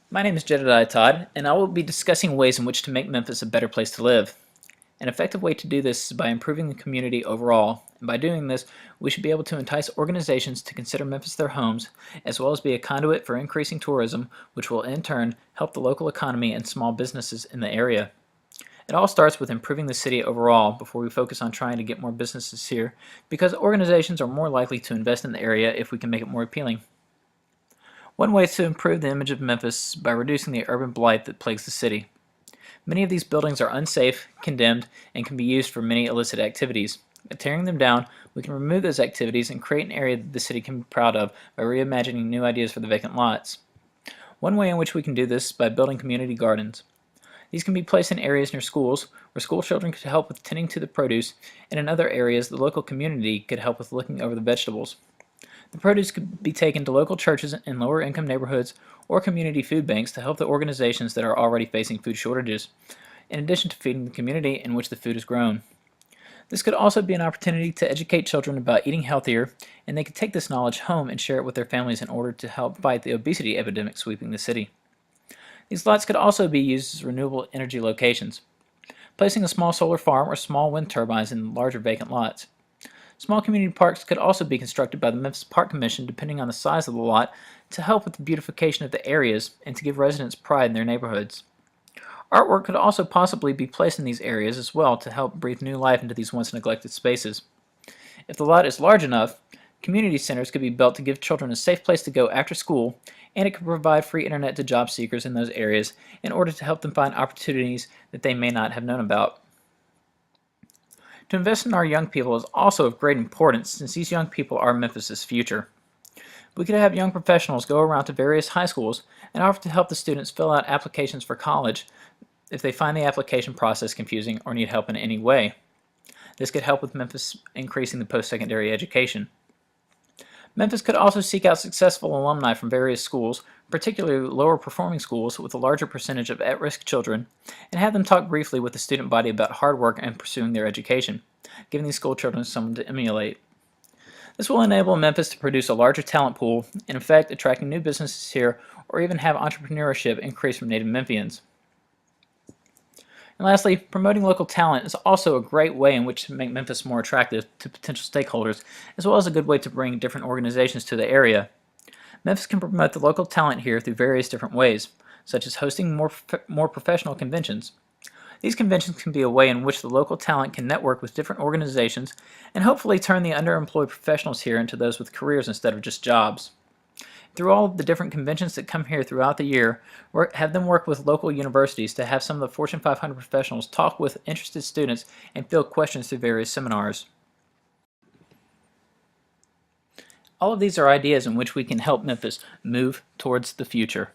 My name is Jedidiah Todd, and I will be discussing ways in which to make Memphis a better place to live. An effective way to do this is by improving the community overall, and by doing this, we should be able to entice organizations to consider Memphis their homes, as well as be a conduit for increasing tourism, which will in turn help the local economy and small businesses in the area. It all starts with improving the city overall before we focus on trying to get more businesses here, because organizations are more likely to invest in the area if we can make it more appealing. One way is to improve the image of Memphis by reducing the urban blight that plagues the city. Many of these buildings are unsafe, condemned, and can be used for many illicit activities. By tearing them down, we can remove those activities and create an area that the city can be proud of by reimagining new ideas for the vacant lots. One way in which we can do this is by building community gardens. These can be placed in areas near schools, where school children could help with tending to the produce, and in other areas the local community could help with looking over the vegetables. The produce could be taken to local churches in lower income neighborhoods or community food banks to help the organizations that are already facing food shortages, in addition to feeding the community in which the food is grown. This could also be an opportunity to educate children about eating healthier, and they could take this knowledge home and share it with their families in order to help fight the obesity epidemic sweeping the city. These lots could also be used as renewable energy locations, placing a small solar farm or small wind turbines in larger vacant lots. Small community parks could also be constructed by the Memphis Park Commission depending on the size of the lot to help with the beautification of the areas and to give residents pride in their neighborhoods. Artwork could also possibly be placed in these areas as well to help breathe new life into these once neglected spaces. If the lot is large enough, community centers could be built to give children a safe place to go after school, and it could provide free internet to job seekers in those areas in order to help them find opportunities that they may not have known about. To invest in our young people is also of great importance since these young people are Memphis's future. We could have young professionals go around to various high schools and offer to help the students fill out applications for college if they find the application process confusing or need help in any way. This could help with Memphis increasing the post-secondary education. Memphis could also seek out successful alumni from various schools, particularly lower performing schools with a larger percentage of at-risk children, and have them talk briefly with the student body about hard work and pursuing their education, giving these school children someone to emulate. This will enable Memphis to produce a larger talent pool, and in fact attracting new businesses here or even have entrepreneurship increase from native Memphians. And lastly, promoting local talent is also a great way in which to make Memphis more attractive to potential stakeholders, as well as a good way to bring different organizations to the area. Memphis can promote the local talent here through various different ways, such as hosting more professional conventions. These conventions can be a way in which the local talent can network with different organizations and hopefully turn the underemployed professionals here into those with careers instead of just jobs. Through all of the different conventions that come here throughout the year, have them work with local universities to have some of the Fortune 500 professionals talk with interested students and field questions through various seminars. All of these are ideas in which we can help Memphis move towards the future.